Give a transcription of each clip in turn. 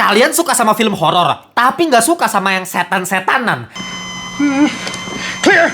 Kalian suka sama film horor, tapi nggak suka sama yang setan-setanan. Clear.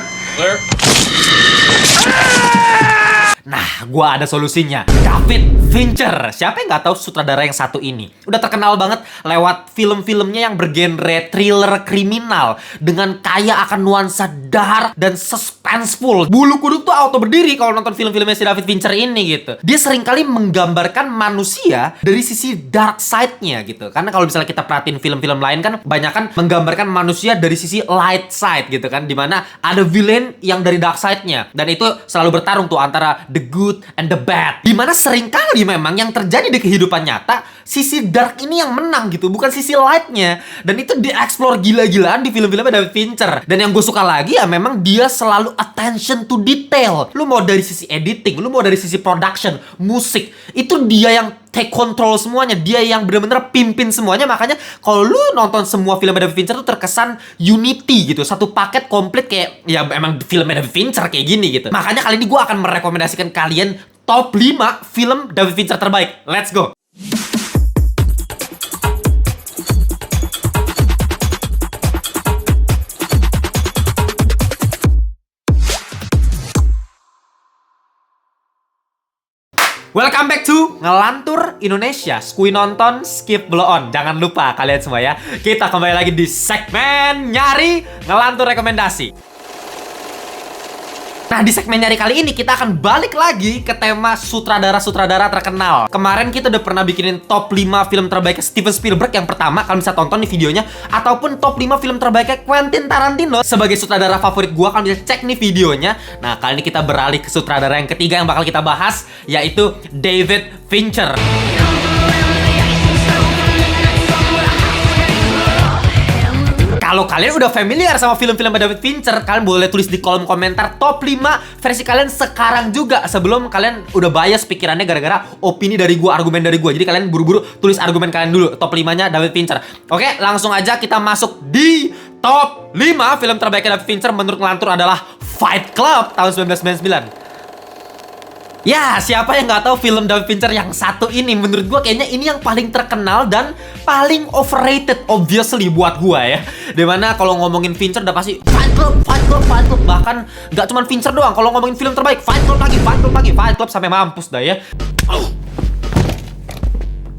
Nah, gua ada solusinya. David Fincher. Siapa yang nggak tahu sutradara yang satu ini? Udah terkenal banget lewat film-filmnya yang bergenre thriller kriminal dengan kaya akan nuansa dark dan suspenseful. Bulu kuduk tuh auto berdiri kalau nonton film-filmnya si David Fincher ini gitu. Dia seringkali menggambarkan manusia dari sisi dark side-nya gitu. Karena kalau misalnya kita perhatiin film-film lain kan banyak kan menggambarkan manusia dari sisi light side gitu kan, dimana ada villain yang dari dark side-nya, dan itu selalu bertarung tuh antara the good and the bad. Dimana seringkali memang yang terjadi di kehidupan nyata, sisi dark ini yang menang gitu, bukan sisi light-nya. Dan itu dieksplor gila-gilaan di film-filmnya David Fincher. Dan yang gue suka lagi ya memang dia selalu attention to detail. Lu mau dari sisi editing, lu mau dari sisi production, musik, itu dia yang take control semuanya. Dia yang bener-bener pimpin semuanya. Makanya kalau lu nonton semua film David Fincher tuh terkesan unity gitu, satu paket komplit kayak ya emang film David Fincher kayak gini gitu. Makanya kali ini gue akan merekomendasikan kalian top 5 film David Fincher terbaik. Let's go. Welcome back to Ngelantur Indonesia. Skui nonton, skip blow on. Jangan lupa kalian semua ya. Kita kembali lagi di segmen nyari ngelantur rekomendasi. Nah, di segmen nyari kali ini kita akan balik lagi ke tema sutradara-sutradara terkenal. Kemarin kita udah pernah bikinin top 5 film terbaik Steven Spielberg yang pertama, kalian bisa tonton di videonya. Ataupun top 5 film terbaiknya Quentin Tarantino. Sebagai sutradara favorit gua, kalian bisa cek nih videonya. Nah, kali ini kita beralih ke sutradara yang ketiga yang bakal kita bahas, yaitu David Fincher. Kalau kalian udah familiar sama film-film David Fincher, kalian boleh tulis di kolom komentar top 5 versi kalian sekarang juga, sebelum kalian udah bias pikirannya gara-gara opini dari gua, argumen dari gua. Jadi kalian buru-buru tulis argumen kalian dulu, top 5-nya David Fincher. Oke, langsung aja kita masuk di top 5 film terbaik David Fincher menurut Ngelantur adalah Fight Club tahun 1999. Ya, siapa yang nggak tahu film David Fincher yang satu ini? Menurut gue kayaknya ini yang paling terkenal dan paling overrated, obviously, buat gue ya. Dimana kalau ngomongin Fincher udah pasti Fight Club, Fight Club, Fight Club. Bahkan nggak cuma Fincher doang, kalau ngomongin film terbaik Fight Club lagi, Fight Club lagi, Fight Club sampai mampus dah ya.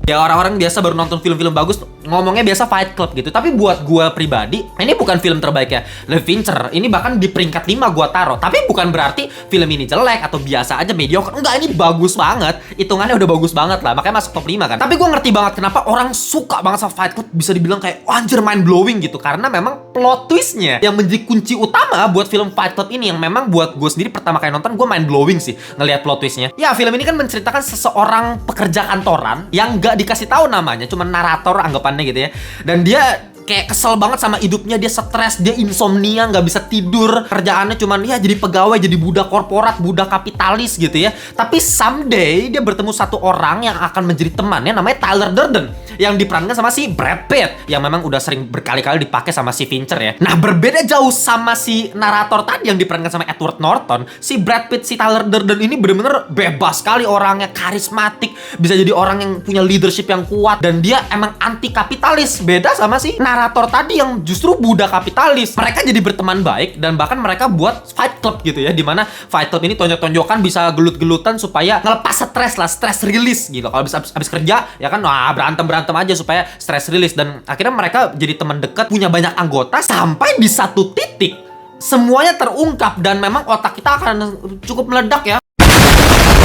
Ya, orang-orang biasa baru nonton film-film bagus ngomongnya biasa Fight Club gitu. Tapi buat gue pribadi, ini bukan film terbaiknya David Fincher. Ini bahkan di peringkat 5 gue taruh. Tapi bukan berarti film ini jelek atau biasa aja, mediocre. Enggak, ini bagus banget. Hitungannya udah bagus banget lah. Makanya masuk top 5 kan. Tapi gue ngerti banget kenapa orang suka banget sama Fight Club. Bisa dibilang kayak anjir, mind blowing gitu. Karena memang plot twistnya yang menjadi kunci utama buat film Fight Club ini. Yang memang buat gue sendiri pertama kali nonton, gue mind blowing sih ngelihat plot twistnya. Ya, film ini kan menceritakan seseorang pekerja kantoran yang gak dikasih tahu namanya, cuma narator anggapannya gitu ya. Dan dia kayak kesel banget sama hidupnya, dia stres, dia insomnia, nggak bisa tidur, kerjaannya cuman ya jadi pegawai, jadi budak korporat, budak kapitalis gitu ya. Tapi someday dia bertemu satu orang yang akan menjadi temannya, namanya Tyler Durden, yang diperankan sama si Brad Pitt, yang memang udah sering berkali-kali dipakai sama si Fincher ya. Nah, berbeda jauh sama si narator tadi yang diperankan sama Edward Norton, si Brad Pitt, si Tyler Durden ini bener-bener bebas sekali orangnya, karismatik, bisa jadi orang yang punya leadership yang kuat, dan dia emang anti kapitalis. Beda sama si narator tadi yang justru budak kapitalis. Mereka jadi berteman baik dan bahkan mereka buat Fight Club gitu ya, dimana Fight Club ini tonjok-tonjokan, bisa gelut-gelutan supaya ngelepas stres lah, stress release gitu. Kalau habis kerja ya kan, wah berantem aja supaya stress release. Dan akhirnya mereka jadi teman dekat, punya banyak anggota, sampai di satu titik semuanya terungkap dan memang otak kita akan cukup meledak ya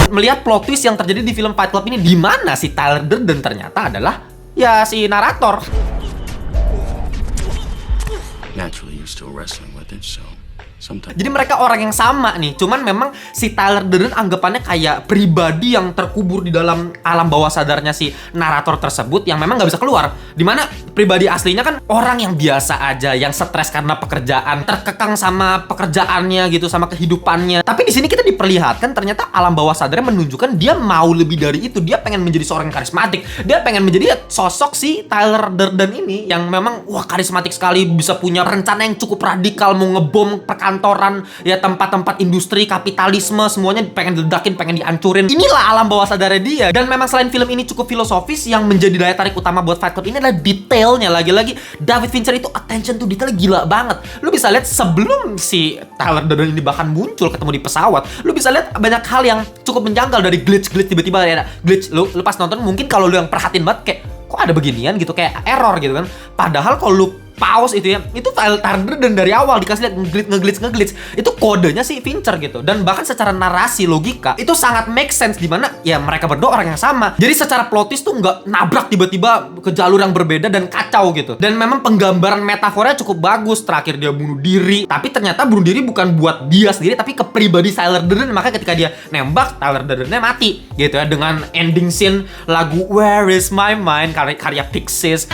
melihat plot twist yang terjadi di film Fight Club ini, di mana si Tyler Durden ternyata adalah ya si narator. Naturally, you're still wrestling with it, so sometimes. Jadi mereka orang yang sama nih, cuman memang si Tyler Durden anggapannya kayak pribadi yang terkubur di dalam alam bawah sadarnya si narator tersebut yang memang nggak bisa keluar. Dimana pribadi aslinya kan orang yang biasa aja, yang stres karena pekerjaan, terkekang sama pekerjaannya gitu, sama kehidupannya. Tapi di sini kita diperlihatkan ternyata alam bawah sadarnya menunjukkan dia mau lebih dari itu. Dia pengen menjadi seorang yang karismatik. Dia pengen menjadi sosok si Tyler Durden ini yang memang wah karismatik sekali, bisa punya rencana yang cukup radikal, mau ngebom perkantoran, ya tempat-tempat industri, kapitalisme, semuanya pengen diledakin, pengen dihancurin. Inilah alam bawah sadarnya dia. Dan memang selain film ini cukup filosofis, yang menjadi daya tarik utama buat Fight Club ini adalah detailnya. Lagi-lagi David Fincher itu attention to detail gila banget. Lu bisa lihat sebelum si Tyler Durden ini bahkan muncul ketemu di pesawat, lu bisa lihat banyak hal yang cukup menjanggal, dari glitch tiba-tiba ada glitch. Lu pas nonton mungkin kalau lu yang perhatiin banget kayak kok ada beginian gitu, kayak error gitu kan. Padahal kalau lu pause itu ya, itu Tyler Durden dari awal dikasih lihat ngeglitch itu kodenya si Fincher gitu. Dan bahkan secara narasi logika itu sangat make sense, dimana ya mereka berdua orang yang sama. Jadi secara plot twist tuh nggak nabrak tiba-tiba ke jalur yang berbeda dan kacau gitu. Dan memang penggambaran metaforanya cukup bagus. Terakhir dia bunuh diri, tapi ternyata bunuh diri bukan buat dia sendiri, tapi ke pribadi Tyler Durden. Makanya ketika dia nembak, Tyler Durdennya mati gitu ya, dengan ending scene lagu Where Is My Mind karya Pixies.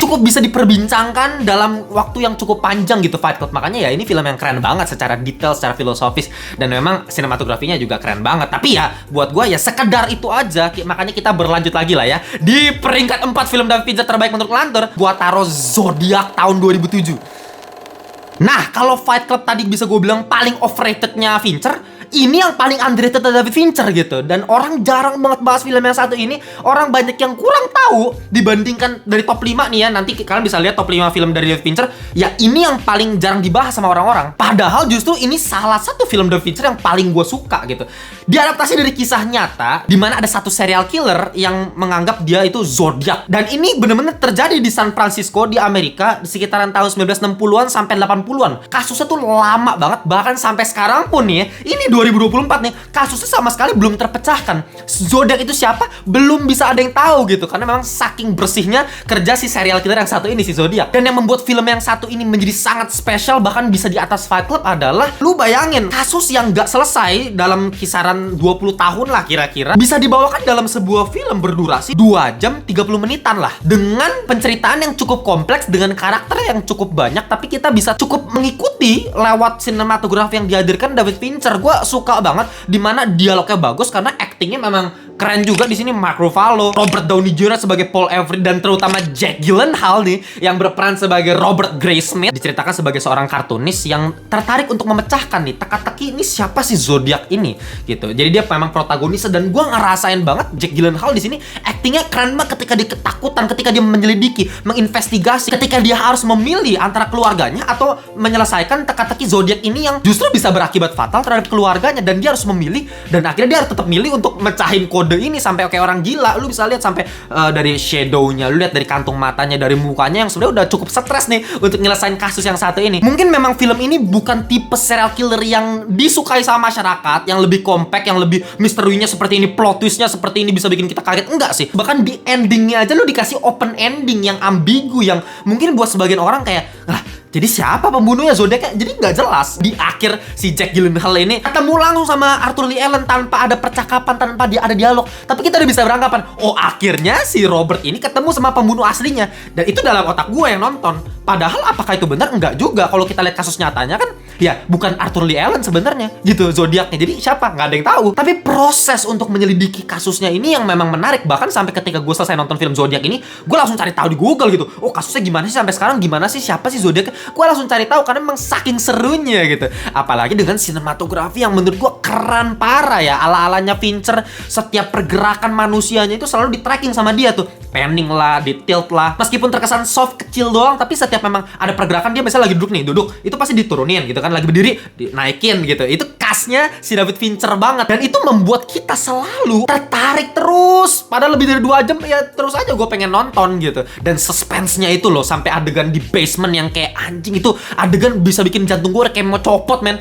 Cukup bisa diperbincangkan dalam waktu yang cukup panjang gitu Fight Club. Makanya ya ini film yang keren banget secara detail, secara filosofis, dan memang sinematografinya juga keren banget. Tapi ya buat gue ya sekedar itu aja. Makanya kita berlanjut lagi lah ya. Di peringkat 4 film David Fincher terbaik menurut Lantur, gue taruh Zodiac tahun 2007. Nah, kalau Fight Club tadi bisa gue bilang paling overrated-nya Fincher, ini yang paling underrated David Fincher gitu. Dan orang jarang banget bahas film yang satu ini. Orang banyak yang kurang tahu dibandingkan dari top 5 nih ya. Nanti kalian bisa lihat top 5 film dari David Fincher. Ya ini yang paling jarang dibahas sama orang-orang. Padahal justru ini salah satu film David Fincher yang paling gue suka gitu. Diadaptasi dari kisah nyata, dimana ada satu serial killer yang menganggap dia itu Zodiac. Dan ini bener-bener terjadi di San Francisco di Amerika di sekitaran tahun 1960-an sampai 80-an. Kasusnya tuh lama banget. Bahkan sampai sekarang pun nih ya, ini 2024 nih, kasusnya sama sekali belum terpecahkan. Zodiac itu siapa? Belum bisa ada yang tahu gitu. Karena memang saking bersihnya kerja si serial killer yang satu ini, si Zodiac. Dan yang membuat film yang satu ini menjadi sangat spesial, bahkan bisa di atas Fight Club adalah, lu bayangin, kasus yang gak selesai dalam kisaran 20 tahun lah kira-kira, bisa dibawakan dalam sebuah film berdurasi 2 jam 30 menitan lah. Dengan penceritaan yang cukup kompleks, dengan karakter yang cukup banyak, tapi kita bisa cukup mengikuti lewat sinematografi yang dihadirkan David Fincher. Gue suka banget dimana dialognya bagus karena actingnya memang keren juga di sini. Mark Ruffalo, Robert Downey Jr. sebagai Paul Avery, dan terutama Jake Gyllenhaal nih yang berperan sebagai Robert Graysmith, diceritakan sebagai seorang kartunis yang tertarik untuk memecahkan nih teka-teki ini siapa sih Zodiac ini gitu. Jadi dia memang protagonis, dan gue ngerasain banget Jake Gyllenhaal di sini actingnya keren banget ketika dia ketakutan, ketika dia menyelidiki, menginvestigasi, ketika dia harus memilih antara keluarganya atau menyelesaikan teka-teki Zodiac ini yang justru bisa berakibat fatal terhadap keluarganya, dan dia harus memilih, dan akhirnya dia harus tetap milih untuk mecahin kode ini sampai kayak orang gila. Lu bisa lihat sampai dari shadow-nya, lu lihat dari kantung matanya, dari mukanya yang sebenarnya udah cukup stres nih untuk nyelesain kasus yang satu ini. Mungkin memang film ini bukan tipe serial killer yang disukai sama masyarakat, yang lebih compact, yang lebih misterinya seperti ini, plot twist-nya seperti ini bisa bikin kita kaget. Enggak sih. Bahkan di endingnya aja lu dikasih open ending yang ambigu, yang mungkin buat sebagian orang kayak, lah, jadi siapa pembunuhnya Zodiac? Jadi nggak jelas. Di akhir si Jake Gyllenhaal ini ketemu langsung sama Arthur Lee Allen tanpa ada percakapan, tanpa dia ada dialog. Tapi kita udah bisa beranggapan, oh akhirnya si Robert ini ketemu sama pembunuh aslinya. Dan itu dalam otak gue yang nonton. Padahal apakah itu benar? Enggak juga. Kalau kita lihat kasus nyatanya kan, ya bukan Arthur Lee Allen sebenarnya gitu Zodiacnya. Jadi siapa? Nggak ada yang tahu. Tapi proses untuk menyelidiki kasusnya ini yang memang menarik. Bahkan sampai ketika gue selesai nonton film Zodiac ini, gue langsung cari tahu di Google gitu. Oh kasusnya gimana sih sampai sekarang? Gimana sih? Siapa sih Zodiac? Gue langsung cari tahu karena memang saking serunya gitu. Apalagi dengan sinematografi yang menurut gue keren parah ya. Ala-alanya Fincher, setiap pergerakan manusianya itu selalu di tracking sama dia tuh. Panning lah, di tilt lah. Meskipun terkesan soft kecil doang, tapi setiap memang ada pergerakan dia misalnya lagi duduk nih, duduk, itu pasti diturunin gitu kan. Lagi berdiri, dinaikin gitu. Itu khasnya si David Fincher banget. Dan itu membuat kita selalu tertarik terus. Padahal lebih dari 2 jam ya terus aja gue pengen nonton gitu. Dan suspense-nya itu loh, sampai adegan di basement yang kayak anjing itu, adegan bisa bikin jantung gue kayak mau copot, men.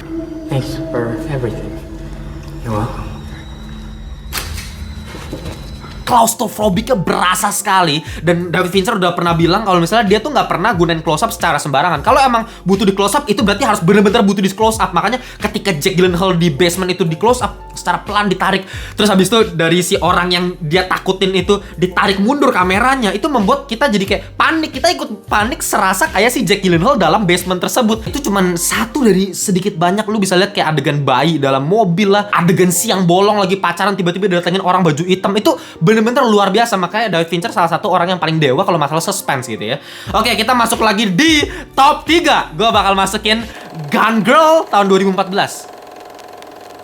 Thanks for everything. You're welcome. Klaustrofobiknya berasa sekali. Dan David Fincher udah pernah bilang kalau misalnya dia tuh nggak pernah gunain close up secara sembarangan. Kalau emang butuh di close up, itu berarti harus bener-bener butuh di close up. Makanya ketika Jake Gyllenhaal di basement itu di close up secara pelan ditarik. Terus habis itu dari si orang yang dia takutin itu ditarik mundur kameranya. Itu membuat kita jadi kayak panik. Kita ikut panik serasa kayak si Jake Gyllenhaal dalam basement tersebut. Itu cuman satu dari sedikit banyak. Lu bisa lihat kayak adegan bayi dalam mobil lah, adegan siang bolong lagi pacaran tiba-tiba datengin orang baju hitam. Itu bener-bener luar biasa. Makanya David Fincher salah satu orang yang paling dewa kalau masalah suspense gitu ya. Oke, kita masuk lagi di top 3. Gue bakal masukin Gone Girl tahun 2014.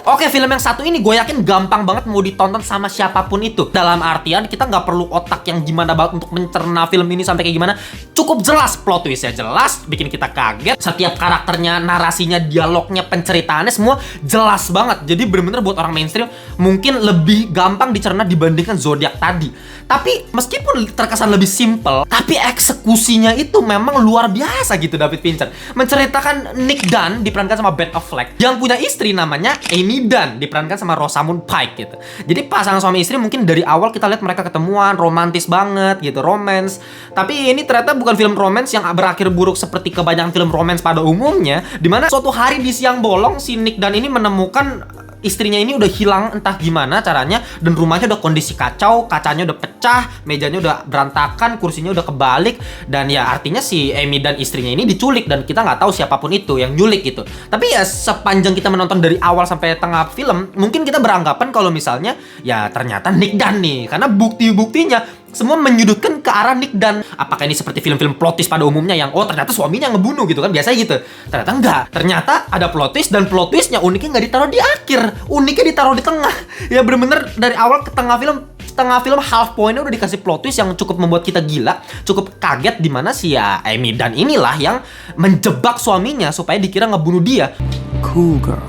Oke, film yang satu ini gue yakin gampang banget mau ditonton sama siapapun itu. Dalam artian kita nggak perlu otak yang gimana banget untuk mencerna film ini sampai kayak gimana. Cukup jelas plot twistnya jelas, bikin kita kaget. Setiap karakternya, narasinya, dialognya, penceritaannya semua jelas banget. Jadi bener-bener buat orang mainstream mungkin lebih gampang dicerna dibandingkan Zodiac tadi. Tapi meskipun terkesan lebih simple, tapi eksekusinya itu memang luar biasa gitu David Fincher. Menceritakan Nick Dunn diperankan sama Ben Affleck yang punya istri namanya Amy Dunn diperankan sama Rosamund Pike gitu. Jadi pasangan suami istri mungkin dari awal kita lihat mereka ketemuan, romantis banget gitu, romance. Tapi ini ternyata bukan film romance yang berakhir buruk seperti kebanyakan film romance pada umumnya, dimana suatu hari di siang bolong si Nick Dunn ini menemukan istrinya ini udah hilang entah gimana caranya, dan rumahnya udah kondisi kacau, kacanya udah pecah, mejanya udah berantakan, kursinya udah kebalik, dan ya artinya si Amy dan istrinya ini diculik dan kita nggak tahu siapapun itu yang nyulik gitu. Tapi ya sepanjang kita menonton dari awal sampai tengah film, mungkin kita beranggapan kalau misalnya ya ternyata Nick Dunn nih, karena bukti-buktinya semua menyudutkan ke arah Nick Dunn. Apakah ini seperti film-film plot twist pada umumnya yang oh ternyata suaminya ngebunuh gitu kan, biasanya gitu. Ternyata enggak. Ternyata ada plot twist, dan plot twistnya uniknya nggak ditaruh di akhir, uniknya ditaruh di tengah. Ya bener-bener dari awal ke tengah film half point-nya udah dikasih plot twist yang cukup membuat kita gila, cukup kaget, di mana si ya Amy Dunn inilah yang menjebak suaminya supaya dikira ngebunuh dia. Cool girl.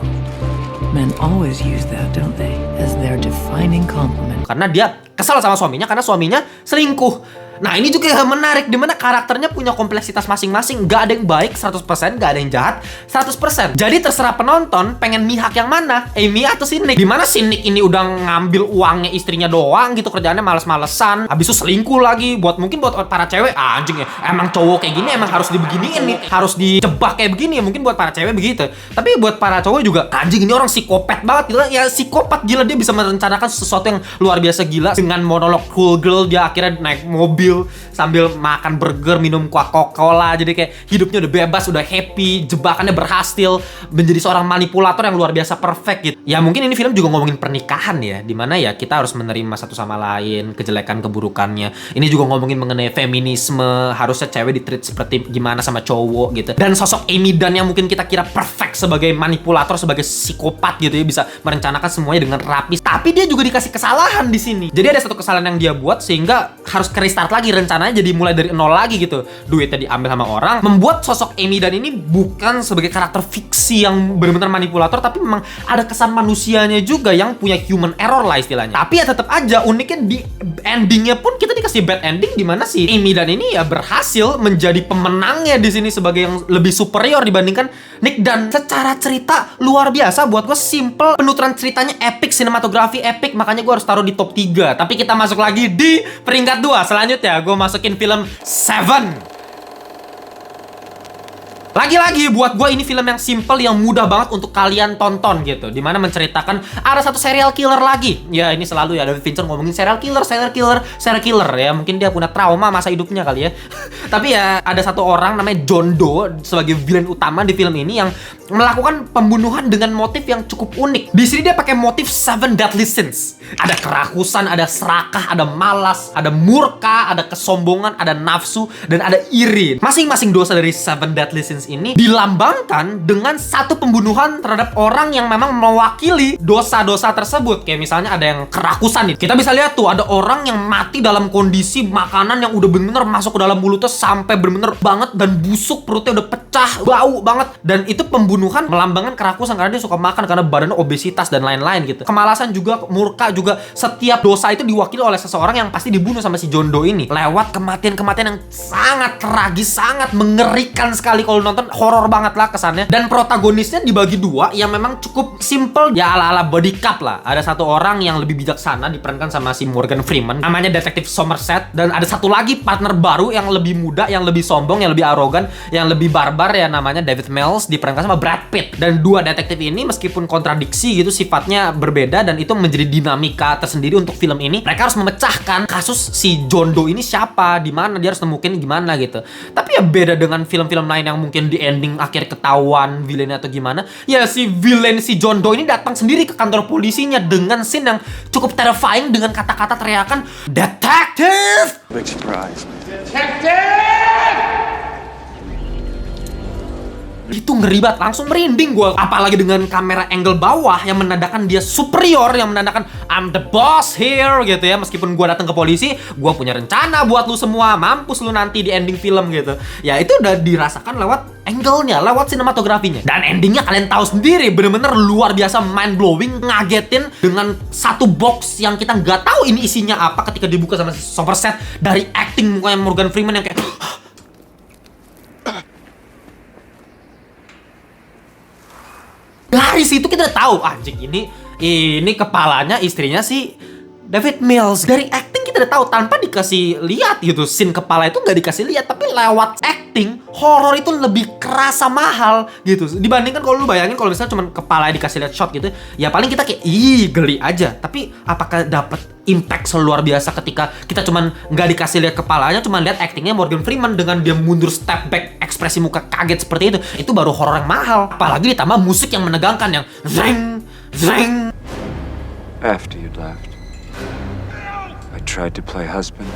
Men always use that, don't they? As their defining compliment. Karena dia kesal sama suaminya karena suaminya selingkuh. Nah ini juga yang menarik, dimana karakternya punya kompleksitas masing-masing. Gak ada yang baik 100%, gak ada yang jahat 100%. Jadi terserah penonton pengen mihak yang mana, Amy atau si Nick. Dimana si Nick ini udah ngambil uangnya istrinya doang gitu, kerjaannya males-malesan, habis itu selingkuh lagi. Mungkin buat para cewek, anjing ya, emang cowok kayak gini emang harus dibeginiin nih, harus dijebak kayak begini ya. Mungkin buat para cewek begitu. Tapi buat para cowok juga, anjing ini orang psikopat banget gitu. Ya psikopat gila, dia bisa merencanakan sesuatu yang luar biasa gila. Dengan monolog cool girl, dia akhirnya naik mobil sambil makan burger, minum Coca-Cola. Jadi kayak hidupnya udah bebas, udah happy, jebakannya berhasil, menjadi seorang manipulator yang luar biasa perfect gitu. Ya mungkin ini film juga ngomongin pernikahan ya, dimana ya kita harus menerima satu sama lain, kejelekan keburukannya. Ini juga ngomongin mengenai feminisme, harusnya cewek ditreat seperti gimana sama cowok gitu. Dan sosok Amy Dunn yang mungkin kita kira perfect sebagai manipulator, sebagai psikopat gitu ya, bisa merencanakan semuanya dengan rapi. Tapi dia juga dikasih kesalahan di sini. Jadi ada satu kesalahan yang dia buat sehingga harus restart lagi rencananya, jadi mulai dari nol lagi gitu. Duitnya diambil sama orang, membuat sosok Amy Dunn ini bukan sebagai karakter fiksi yang benar-benar manipulator, tapi memang ada kesan manusianya juga yang punya human error lah istilahnya. Tapi ya tetap aja uniknya di endingnya pun kita dikasih bad ending, dimana si Amy Dunn ini ya berhasil menjadi pemenangnya di sini sebagai yang lebih superior dibandingkan Nick Dunn. Secara cerita luar biasa, buat gue simple, penuturan ceritanya epic, sinematografi epic, makanya gue harus taruh di top 3. Tapi kita masuk lagi di peringkat 2. Selanjutnya gue masukin film Seven. Lagi-lagi buat gue ini film yang simple, yang mudah banget untuk kalian tonton gitu. Dimana menceritakan ada satu serial killer lagi. Ya ini selalu ya David Fincher ngomongin serial killer ya. Mungkin dia punya trauma masa hidupnya kali ya. Tapi ya ada satu orang namanya John Doe sebagai villain utama di film ini yang melakukan pembunuhan dengan motif yang cukup unik. Di sini dia pakai motif Seven Deadly Sins. Ada kerakusan, ada serakah, ada malas, ada murka, ada kesombongan, ada nafsu, dan ada iri. Masing-masing dosa dari Seven Deadly Sins ini dilambangkan dengan satu pembunuhan terhadap orang yang memang mewakili dosa-dosa tersebut. Kayak misalnya ada yang kerakusan nih. Kita bisa lihat tuh ada orang yang mati dalam kondisi makanan yang udah bener-bener masuk ke dalam mulutnya sampai bener-bener banget dan busuk, perutnya udah pecah, bau banget. Dan itu pembunuhan melambangkan kerakusan karena dia suka makan, karena badannya obesitas dan lain-lain gitu. Kemalasan juga, murka juga. Setiap dosa itu diwakili oleh seseorang yang pasti dibunuh sama si John Doe ini lewat kematian-kematian yang sangat tragis, sangat mengerikan sekali kalau nonton nonton horor banget lah kesannya. Dan protagonisnya dibagi dua yang memang cukup simple ya, ala-ala body cop lah. Ada satu orang yang lebih bijaksana diperankan sama si Morgan Freeman, namanya Detektif Somerset. Dan ada satu lagi partner baru yang lebih muda, yang lebih sombong, yang lebih arogan, yang lebih barbar ya, namanya David Mills, diperankan sama Brad Pitt. Dan dua detektif ini meskipun kontradiksi gitu sifatnya berbeda, dan itu menjadi dinamika tersendiri untuk film ini. Mereka harus memecahkan kasus si John Doe ini siapa, di mana dia harus nemuin gimana gitu. Tapi ya beda dengan film-film lain yang mungkin di ending akhir ketahuan villainnya atau gimana. Ya si villain si John Doe ini datang sendiri ke kantor polisinya dengan scene yang cukup terrifying dengan kata-kata teriakan "Detective!" Big surprise. Itu ngeri banget, langsung merinding gue. Apalagi dengan kamera angle bawah yang menandakan dia superior, yang menandakan I'm the boss here gitu ya. Meskipun gue datang ke polisi, gue punya rencana buat lu semua, mampus lu nanti di ending film gitu. Ya itu udah dirasakan lewat angle-nya, lewat sinematografinya. Dan endingnya kalian tahu sendiri, bener-bener luar biasa, mind blowing, ngagetin dengan satu box yang kita nggak tahu ini isinya apa ketika dibuka sama Somerset. Dari acting mukanya Morgan Freeman yang kayak dari situ kita udah tahu anjing ini kepalanya istrinya si David Mills. Dari acting kita udah tahu tanpa dikasih lihat gitu, scene kepala itu nggak dikasih lihat, tapi lewat acting horor itu lebih kerasa mahal gitu dibandingkan kalau lu bayangin kalau misalnya cuma kepala dikasih lihat shot gitu ya, paling kita kayak geli aja. Tapi apakah dapat impact seluar biasa ketika kita cuman nggak dikasih lihat kepalanya, cuman lihat actingnya Morgan Freeman dengan dia mundur step back, ekspresi muka kaget seperti itu baru horor yang mahal. Apalagi ditambah musik yang menegangkan yang zeng zeng. After you'd left, I tried to play husband.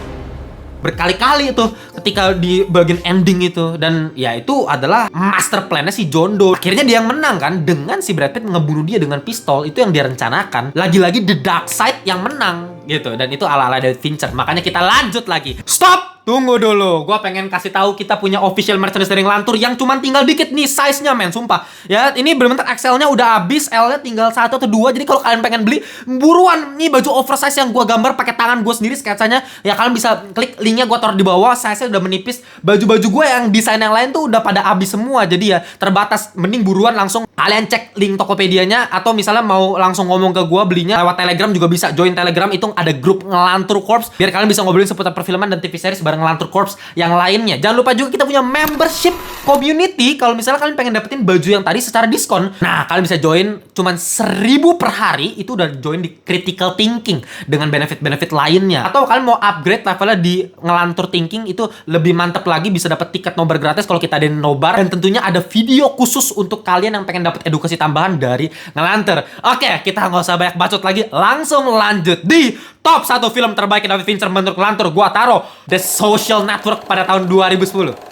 Berkali-kali itu ketika di bagian ending itu. Dan ya itu adalah master plan-nya si John Doe. Akhirnya dia yang menang kan, dengan si Brad Pitt ngebunuh dia dengan pistol. Itu yang dia rencanakan. Lagi-lagi the dark side yang menang gitu. Dan itu ala-ala David Fincher. Makanya kita lanjut lagi. Stop! Tunggu dulu, gue pengen kasih tahu kita punya official merchandise dari Ngelantur yang cuman tinggal dikit nih size-nya men, sumpah. Ya, ini bener-bener XL-nya udah habis, L-nya tinggal 1 atau 2. Jadi kalau kalian pengen beli, buruan. Nih baju oversize yang gue gambar pakai tangan gue sendiri sketsanya. Ya kalian bisa klik linknya, gue taruh di bawah. Size-nya udah menipis. Baju-baju gue yang desain yang lain tuh udah pada habis semua. Jadi ya terbatas, mending buruan langsung kalian cek link Tokopedia-nya, atau misalnya mau langsung ngomong ke gue belinya lewat Telegram juga bisa. Join Telegram, itu ada grup Ngelantur Corps biar kalian bisa ngobrolin seputar perfilman dan TV series bareng Ngelantur Corps yang lainnya. Jangan lupa juga kita punya membership community. Kalau misalnya kalian pengen dapetin baju yang tadi secara diskon, nah kalian bisa join cuman 1.000 per hari. Itu udah join di Critical Thinking dengan benefit-benefit lainnya. Atau kalian mau upgrade levelnya di Ngelantur Thinking, itu lebih mantep lagi, bisa dapat tiket nobar gratis kalau kita ada nobar. Dan tentunya ada video khusus untuk kalian yang pengen dapat edukasi tambahan dari Ngelantur. Oke, kita nggak usah banyak bacot lagi, langsung lanjut di top 1 film terbaik David Fincher menurut Ngelantur. Gua taruh The Social Network pada tahun 2010.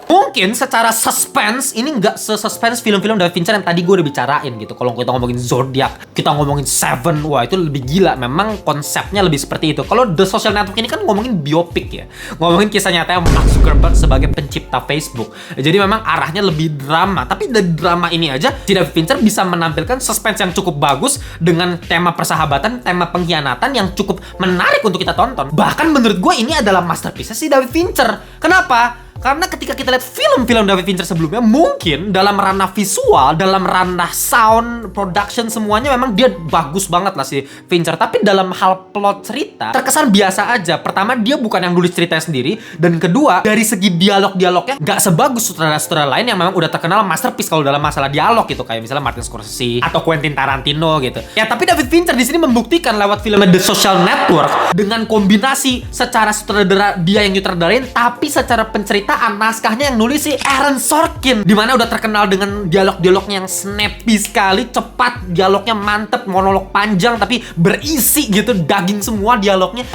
Mungkin secara suspense ini nggak se-suspense film-film David Fincher yang tadi gue udah bicarain gitu. Kalau kita ngomongin Zodiac, kita ngomongin Seven, wah itu lebih gila. Memang konsepnya lebih seperti itu. Kalau The Social Network ini kan ngomongin biopic ya, ngomongin kisah nyata Mark Zuckerberg sebagai pencipta Facebook. Jadi memang arahnya lebih drama. Tapi dari drama ini aja, si David Fincher bisa menampilkan suspense yang cukup bagus dengan tema persahabatan, tema pengkhianatan yang cukup menarik untuk kita tonton. Bahkan menurut gue ini adalah masterpiece si David Fincher. Kenapa? Karena ketika kita lihat film-film David Fincher sebelumnya, mungkin dalam ranah visual, dalam ranah sound, production, semuanya memang dia bagus banget lah si Fincher. Tapi dalam hal plot cerita, terkesan biasa aja. Pertama, dia bukan yang nulis ceritanya sendiri. Dan kedua, dari segi dialog-dialognya nggak sebagus sutradara-sutradara lain yang memang udah terkenal masterpiece kalau dalam masalah dialog gitu. Kayak misalnya Martin Scorsese atau Quentin Tarantino gitu. Ya, tapi David Fincher di sini membuktikan lewat filmnya The Social Network dengan kombinasi secara sutradara dia yang nyutradarain, tapi secara penceritaan naskahnya yang nulis si Aaron Sorkin, dimana udah terkenal dengan dialog-dialognya yang snappy sekali, cepat, dialognya mantep, monolog panjang tapi berisi gitu, daging semua dialognya.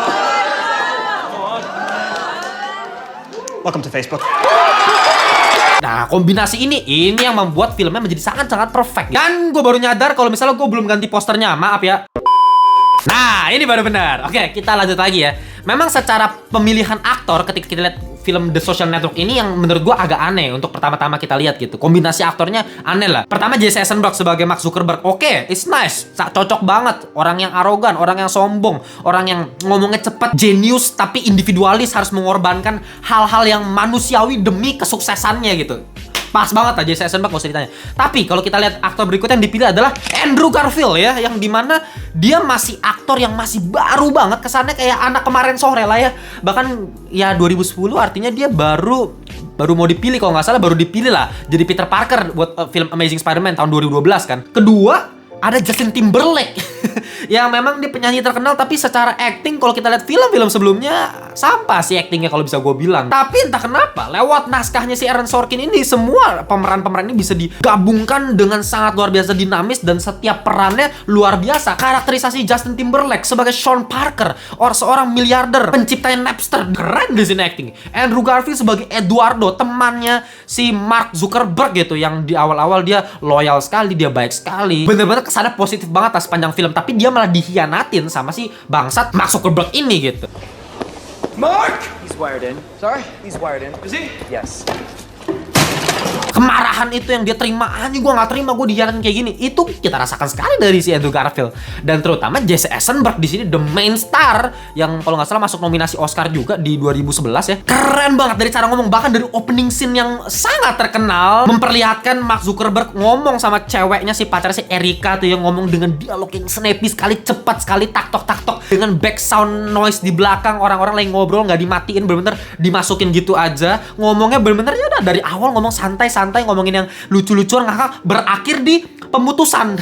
Welcome to Facebook. Nah, kombinasi ini yang membuat filmnya menjadi sangat-sangat perfect. Dan gue baru nyadar kalau misalnya gue belum ganti posternya, maaf ya. Nah, ini baru benar. Oke, kita lanjut lagi ya. Memang secara pemilihan aktor ketika kita lihat film The Social Network ini yang menurut gue agak aneh untuk pertama-tama kita lihat gitu. Kombinasi aktornya aneh lah. Pertama Jesse Eisenberg sebagai Mark Zuckerberg. Oke, it's nice. Cocok banget. Orang yang arogan, orang yang sombong, orang yang ngomongnya cepat, jenius tapi individualis, harus mengorbankan hal-hal yang manusiawi demi kesuksesannya gitu. pas banget aja Jesse Eisenberg gak usah ditanya. Tapi kalau kita lihat aktor berikutnya yang dipilih adalah Andrew Garfield ya, yang dimana dia masih aktor yang masih baru banget, kesannya kayak anak kemarin sore lah ya. Bahkan ya 2010 artinya dia baru mau dipilih, kalau nggak salah baru dipilih lah jadi Peter Parker buat film Amazing Spider-Man tahun 2012 kan. Kedua ada Justin Timberlake yang memang dia penyanyi terkenal, tapi secara acting kalau kita lihat film-film sebelumnya sampah sih actingnya kalau bisa gue bilang. Tapi entah kenapa lewat naskahnya si Aaron Sorkin ini semua pemeran-pemeran ini bisa digabungkan dengan sangat luar biasa dinamis dan setiap perannya luar biasa. Karakterisasi Justin Timberlake sebagai Sean Parker, seorang miliarder penciptanya Napster, keren di sini acting. Andrew Garfield sebagai Eduardo, temannya si Mark Zuckerberg gitu, yang di awal-awal dia loyal sekali, dia baik sekali, bener-bener kesannya positif banget lah sepanjang film, tapi dia malah dikhianatin sama si bangsat Mark Zuckerberg ini gitu. Mark! He's wired in. Sorry? He's wired in. Is he? Yes. Kemarahan itu yang dia terima, anjing gue gak terima gue dikhianatin kayak gini, itu kita rasakan sekali dari si Andrew Garfield. Dan terutama Jesse Eisenberg di sini the main star, yang kalau nggak salah masuk nominasi Oscar juga di 2011 ya. Keren banget dari cara ngomong, bahkan dari opening scene yang sangat terkenal memperlihatkan Mark Zuckerberg ngomong sama ceweknya, si pacarnya si Erika tuh, yang ngomong dengan dialog yang snappy sekali, cepat sekali, taktok dengan back sound noise di belakang, orang-orang lagi ngobrol nggak dimatiin, bener-bener dimasukin gitu aja. Ngomongnya bener-bener ya udah dari awal ngomong santai-santai, ngomongin yang lucu-lucuan, ngakak, berakhir di pemutusan.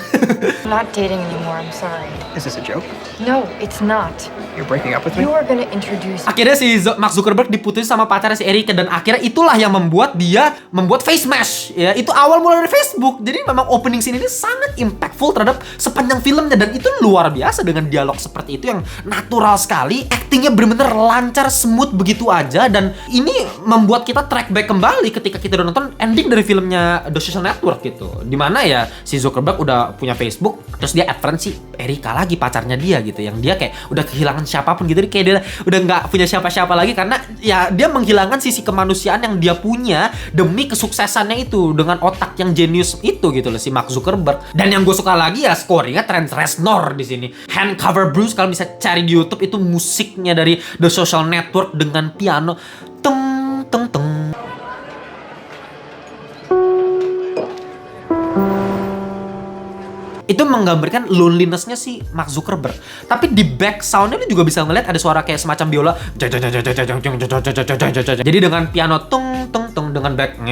I'm not dating anymore, I'm sorry. Is this a joke? No, it's not. You're breaking up with me? You are gonna introduce me. Akhirnya si Mark Zuckerberg diputusin sama pacarnya si Erika, dan akhirnya itulah yang membuat dia membuat face mash ya. Itu awal mulai dari Facebook. Jadi memang opening scene ini sangat impactful terhadap sepanjang filmnya, dan itu luar biasa dengan dialog seperti itu yang natural sekali. Actingnya bener-bener lancar, smooth begitu aja, dan ini membuat kita track back kembali ketika kita udah nonton ending dari filmnya The Social Network gitu, dimana ya si Zuckerberg udah punya Facebook, terus dia add friend si Erika lagi, pacarnya dia gitu, yang dia kayak udah kehilangan siapapun gitu, kayak dia udah nggak punya siapa-siapa lagi, karena ya dia menghilangkan sisi kemanusiaan yang dia punya demi kesuksesannya itu dengan otak yang jenius itu gitu loh si Mark Zuckerberg. Dan yang gue suka lagi ya scoringnya Trent Reznor di sini. Hand Cover Blues kalau bisa cari di YouTube, itu musiknya dari The Social Network dengan piano teng teng teng. Itu menggambarkan loneliness-nya si Mark Zuckerberg. Tapi di back sound-nya lu juga bisa ngeliat ada suara kayak semacam biola. Jadi dengan piano tung tung tung dengan back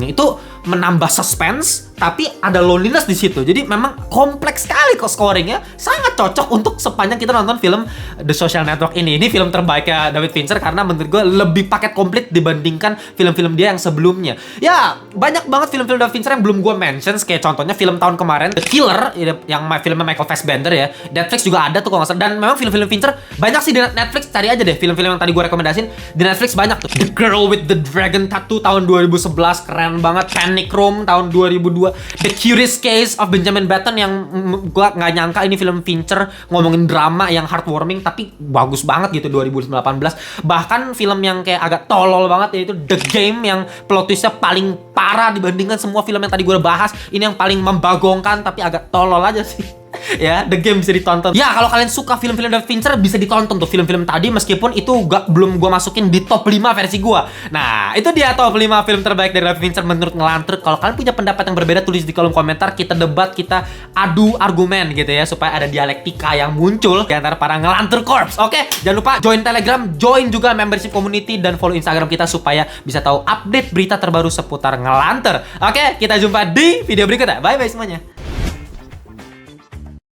itu menambah suspense, tapi ada loneliness di situ. Jadi memang kompleks sekali kok scoringnya, sangat cocok untuk sepanjang kita nonton film The Social Network ini. Ini film terbaiknya David Fincher karena menurut gue lebih paket komplit dibandingkan film-film dia yang sebelumnya. Ya banyak banget film-film David Fincher yang belum gue mention, kayak contohnya film tahun kemarin The Killer, yang filmnya Michael Fassbender ya. Netflix juga ada tuh kalau nggak salah. Dan memang film-film Fincher banyak sih di Netflix, cari aja deh film-film yang tadi gue rekomendasiin di Netflix banyak tuh. The Girl with the Dragon Tattoo tahun 2011 keren banget. Panic Room tahun 2002. The Curious Case of Benjamin Button, yang gue nggak nyangka ini film Fincher ngomongin drama yang heartwarming tapi bagus banget gitu 2018. Bahkan film yang kayak agak tolol banget yaitu The Game, yang plot twistnya paling parah dibandingkan semua film yang tadi gue bahas. Ini yang paling membagongkan tapi agak tolol aja sih. Ya, The Game bisa ditonton. Ya, kalau kalian suka film-film David Fincher bisa ditonton tuh film-film tadi, meskipun itu belum gue masukin di top 5 versi gue. Nah, itu dia top 5 film terbaik dari David Fincher menurut Ngelantur. Kalau kalian punya pendapat yang berbeda, tulis di kolom komentar. Kita debat, kita adu argumen gitu ya, supaya ada dialektika yang muncul di antara para Ngelantur Corps. Oke, jangan lupa join Telegram, join juga membership community, dan follow Instagram kita supaya bisa tahu update berita terbaru seputar Ngelantur. Oke, kita jumpa di video berikutnya. Bye-bye semuanya.